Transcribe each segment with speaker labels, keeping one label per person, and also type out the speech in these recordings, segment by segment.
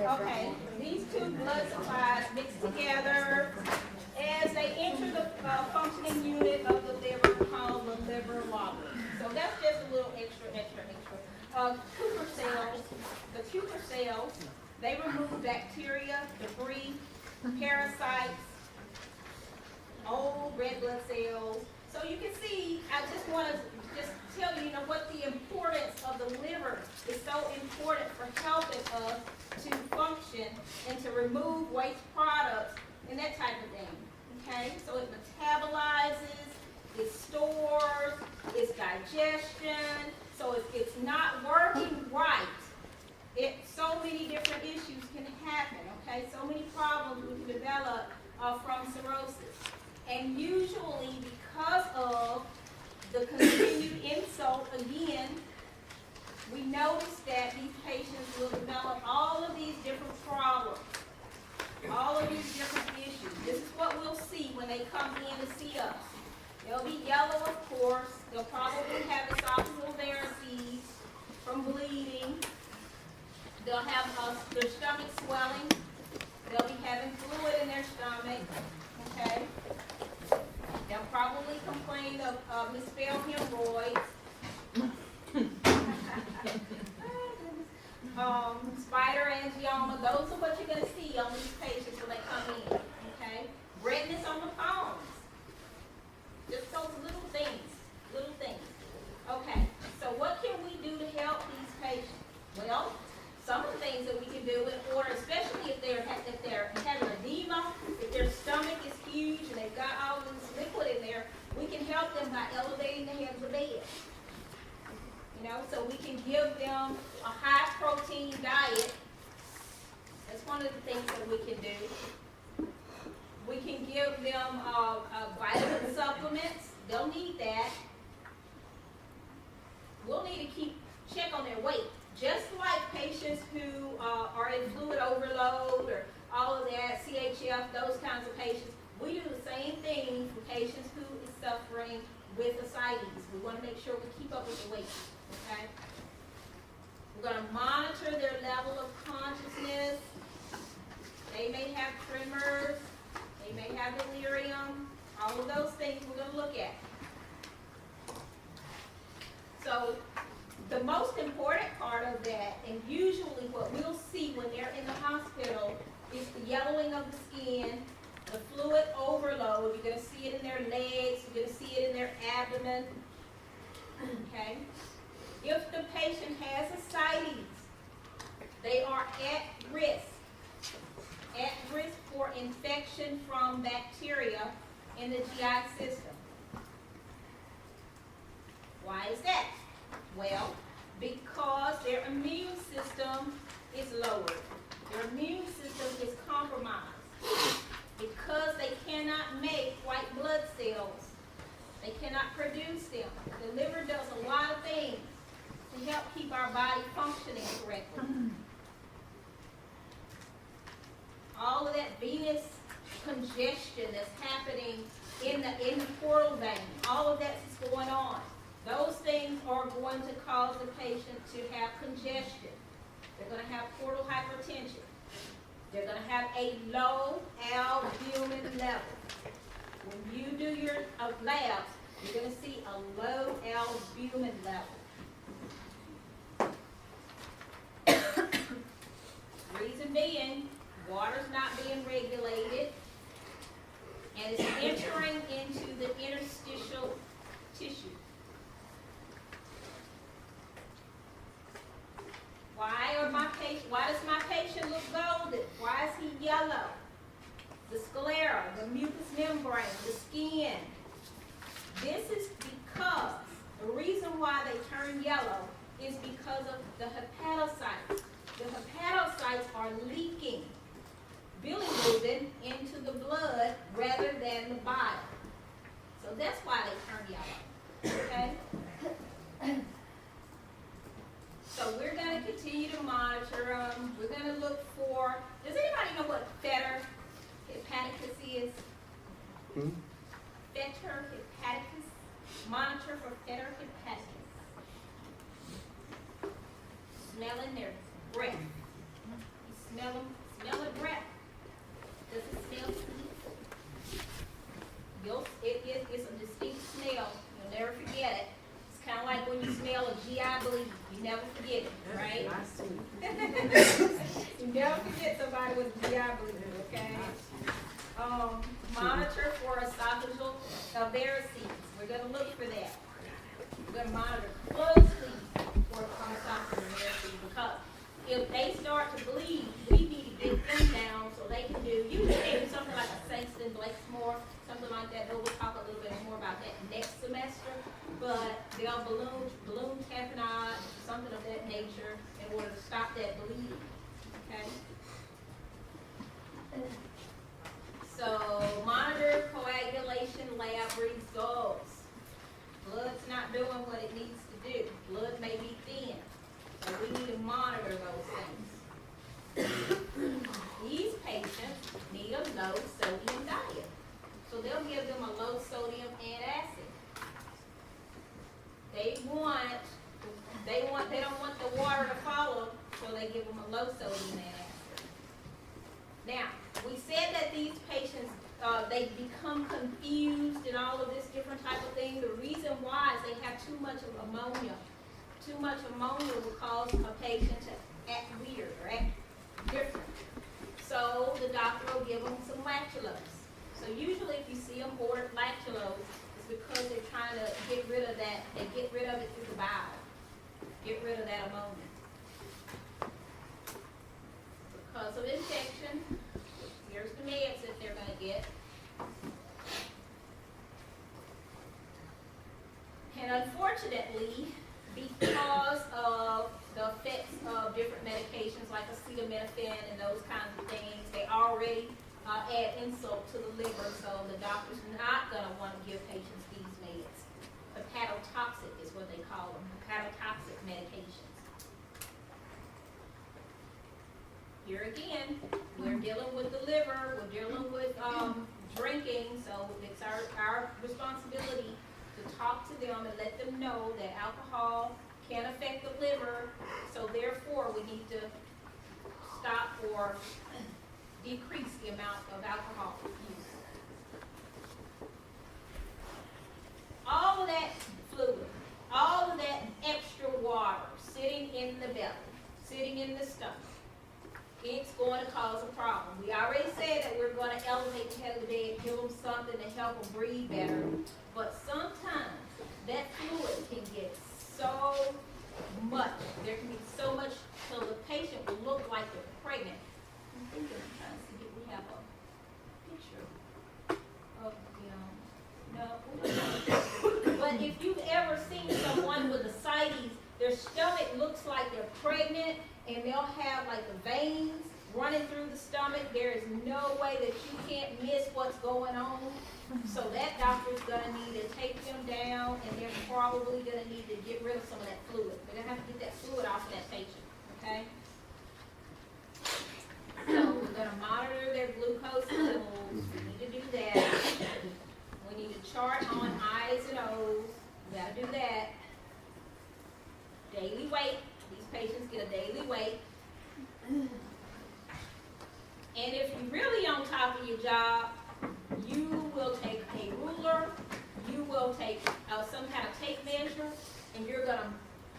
Speaker 1: Okay, these two blood supplies mixed together as they enter the functioning unit of the liver called the liver lobby. So that's just a little extra. Cooper cells, the Cooper cells, they remove bacteria, debris, parasites, old red blood cells. So you can see, I just want to just tell you, what the importance of the liver is so important for helping us to function and to remove waste products and that type of thing. Okay, so it metabolizes, it stores, it's digestion. So if it's not working right, so many different issues can happen. Okay, so many problems we can develop from cirrhosis, and usually because of the continued insult again, we notice that these patients will develop all of these different problems, all of these different issues. This is what we'll see when they come in to see us. They'll be yellow, of course. They'll probably have esophageal varices from bleeding. They'll have their stomach swelling. They'll be having fluid in their stomach. Okay? They'll probably complain of misspelled hemorrhoids. Spider angioma. Those are what you're going to see on these patients when they come in. Okay? Redness on the palms. Just those little things. Little things. Okay. So what can we do to help these patients? Well, some of the things that we can do in order, especially if they're having edema, if their stomach is huge and they've got all this liquid in there, we can help them by elevating the head of the bed. So we can give them a high protein diet. That's one of the things that we can do. We can give them vitamin supplements. They'll need that. We'll need to check on their weight. Just like patients who are in fluid overload or all of that, CHF, those kinds of patients, we do the same thing for patients who is suffering with ascites. We want to make sure we keep up with the weight. Okay? We're going to monitor their level of consciousness. They may have tremors. They may have delirium. All of those things we're going to look at. So the most important part of that, and usually what we'll see when they're in the hospital, is the yellowing of the skin, the fluid overload. You're going to see it in their legs. You're going to see it in their abdomen. Okay? If the patient has ascites, they are at risk for infection from bacteria in the GI system. Why is that? Well, because their immune system is lowered. Their immune system is compromised. Because they cannot make white blood cells. They cannot produce them. The liver does a lot of things to help keep our body functioning correctly. All of that venous congestion that's happening in the portal vein, all of that is going on. Those things are going to cause the patient to have congestion. They're going to have portal hypertension. They're going to have a low albumin level. When you do your labs, you're going to see a low albumin level. Reason being, water's not being regulated, and it's entering into the interstitial tissue. Why does my patient look golden? Why is he yellow? The sclera, the mucous membrane, the skin. This is because the reason why they turn yellow is because of the hepatocytes. The hepatocytes are leaking bilirubin into the blood rather than the bile. So that's why they turn yellow. Okay? So we're going to continue to monitor them. We're going to look for, does anybody know what fetor hepaticus is? Fetor hepaticus. Monitor for fetor hepaticus. Smelling their breath. You smell them? Smell the breath. Does it smell sweet? It's a distinct smell. You'll never forget it. It's kind of like when you smell a GI bleed. You never forget it, right? You never forget somebody with GI bleed, okay? Monitor for esophageal varices. We're going to look for that. We're going to monitor closely for esophageal varices because if they start to bleed, we need to get them down so they can do, usually they do something like a Sexton Blakesmore, something like that. We'll talk a little bit more about that next semester. But they'll balloon tamponade, something of that nature in order to stop that bleeding. Okay? So monitor coagulation lab results. Blood's not doing what it needs to do. Blood may be thin. So we need to monitor those things. These patients need a low sodium diet. So they'll give them a low sodium antacid. They don't want the water to follow, so they give them a low sodium antacid. Now, we said that these patients, they become confused and all of this different type of thing. The reason why is they have too much of ammonia. Too much ammonia will cause a patient to act weird or act different. So the doctor will give them some lactulose. So usually if you see them order lactulose, it's because they're trying to get rid of that. They get rid of it through the bowel. Get rid of that ammonia. Because of infection, here's the meds that they're going to get. And unfortunately, because of the effects of different medications like acetaminophen and those kinds of things, they already add insult to the liver, so the doctor's not going to want to give patients these meds. Hepatotoxic is what they call them, hepatotoxic medications. Here again, we're dealing with the liver, we're dealing with drinking, so it's our responsibility to talk to them and let them know that alcohol can affect the liver, so therefore we need to stop or decrease the amount of alcohol use. All of that fluid, all of that extra water sitting in the belly, sitting in the stomach, it's going to cause a problem. We already said that we're going to elevate the head of the bed, give them something to help them breathe better, but sometimes that fluid can get so much. There can be so much so the patient will look like they're pregnant. I'm thinking, I'm trying to see if we have a picture of the, no. But if you've ever seen someone with ascites, their stomach looks like they're pregnant, and they'll have like the veins running through the stomach. There is no way that you can't miss what's going on. So that doctor's going to need to take them down, and they're probably going to need to get rid of some of that fluid. They're going to have to get that fluid off of that patient, okay? So we're going to monitor their glucose levels. We need to do that. We need to chart on I's and O's. We got to do that. Daily weight. These patients get a daily weight. And if you're really on top of your job, you will take a ruler, you will take some kind of tape measure, and you're going to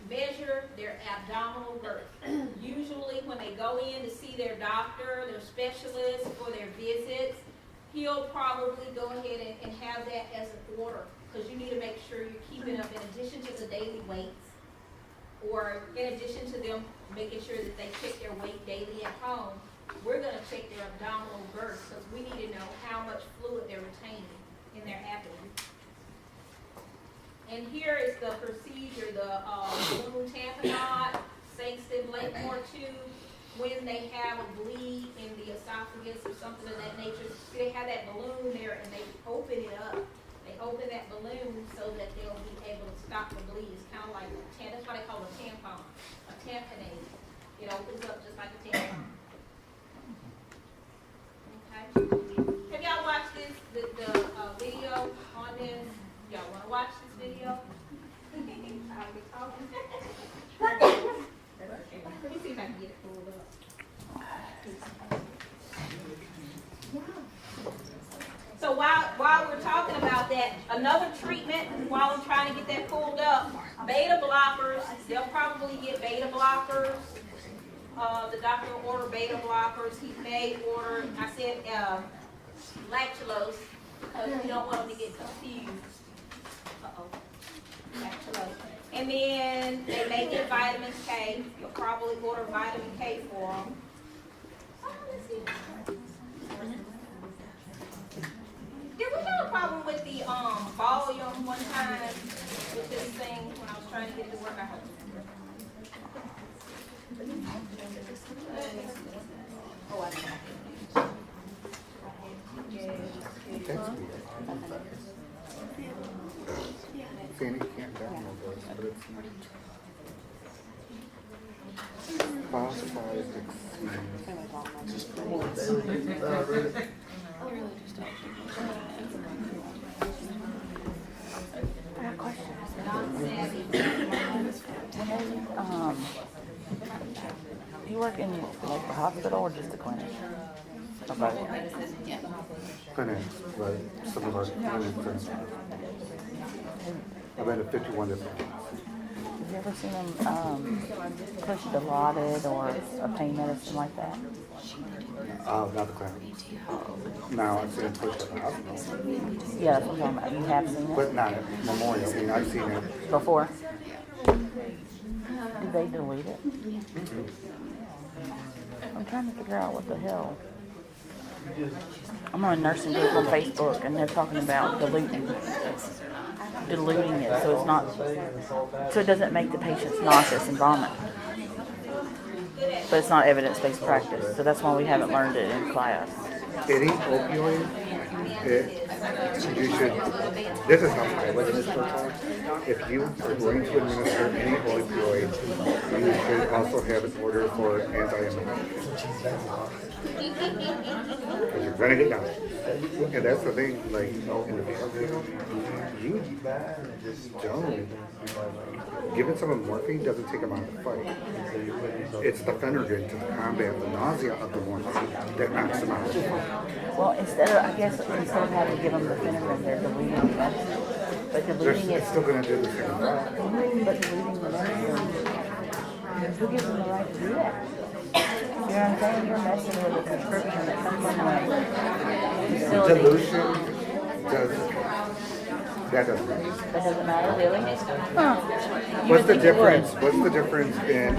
Speaker 1: measure their abdominal girth. Usually when they go in to see their doctor, their specialist for their visits, he'll probably go ahead and have that as an order, because you need to make sure you're keeping up in addition to the daily weights, or in addition to them making sure that they check their weight daily at home. We're going to check their abdominal girth because we need to know how much fluid they're retaining in their abdomen. And here is the procedure, the balloon tamponade, Sexton Blakemore tube, when they have a bleed in the esophagus or something of that nature. They have that balloon there and they open it up. They open that balloon so that they'll be able to stop the bleed. It's kind of like that's why they call it a tampon, a tamponade. It opens up just like a tampon. Okay. Have y'all watched this, the video on this? Y'all want to watch this video? I'll be talking. Let me see if I can get it pulled up. So while we're talking about that, another treatment while I'm trying to get that pulled up, beta blockers. They'll probably get beta blockers. The doctor will order beta blockers. He may order, I said, lactulose, because we don't want them to get confused. Lactulose. And then they may get vitamin K. You'll probably order vitamin K for them. Let's see. Did we have a problem with the volume one time with this thing when I was trying to get it to work? I hope. Oh, I
Speaker 2: Fanny can't download those, but it's classified
Speaker 3: I have questions. Do you work in like the hospital or just the clinic? Or both?
Speaker 2: clinics, but some of our clinics are, I've been to 51 different ones.
Speaker 3: Have you ever seen them push Dilaudid or a pain medicine like that?
Speaker 2: Not the clinic. Now I've seen it pushed at the hospital,
Speaker 3: Yeah, that's what I'm talking about. You have seen
Speaker 2: but
Speaker 3: it
Speaker 2: not at Memorial. I mean, I've seen it.
Speaker 3: before? Did they delete it? I'm trying to figure out what the hell. I'm on a nursing group on Facebook and they're talking about diluting it so it's not, so it doesn't make the patients nauseous and vomit. But it's not evidence-based practice, so that's why we haven't learned it in class.
Speaker 2: Any opioid, you should, this is how I would administer. If you are going to administer any opioid, you should also have an order for anti-emetic. Because you're gonna get down. And that's the thing, like, in the field, you don't. Giving someone morphine doesn't take them out of the fight. It's the Phenergan to combat the nausea of the morphine that knocks them out.
Speaker 3: Well, instead of having to give them the Phenergan, they're diluting the medicine. But diluting
Speaker 2: They're
Speaker 3: it,
Speaker 2: still gonna do the same thing.
Speaker 3: but diluting the medicine, who gives them the right to do that? You know what I'm saying? You're messing with a prescription that comes from a facility.
Speaker 2: Dilution does, that doesn't matter.
Speaker 3: That doesn't matter, really? Huh. You
Speaker 2: What's
Speaker 3: would
Speaker 2: the
Speaker 3: think it would.
Speaker 2: difference? What's the difference in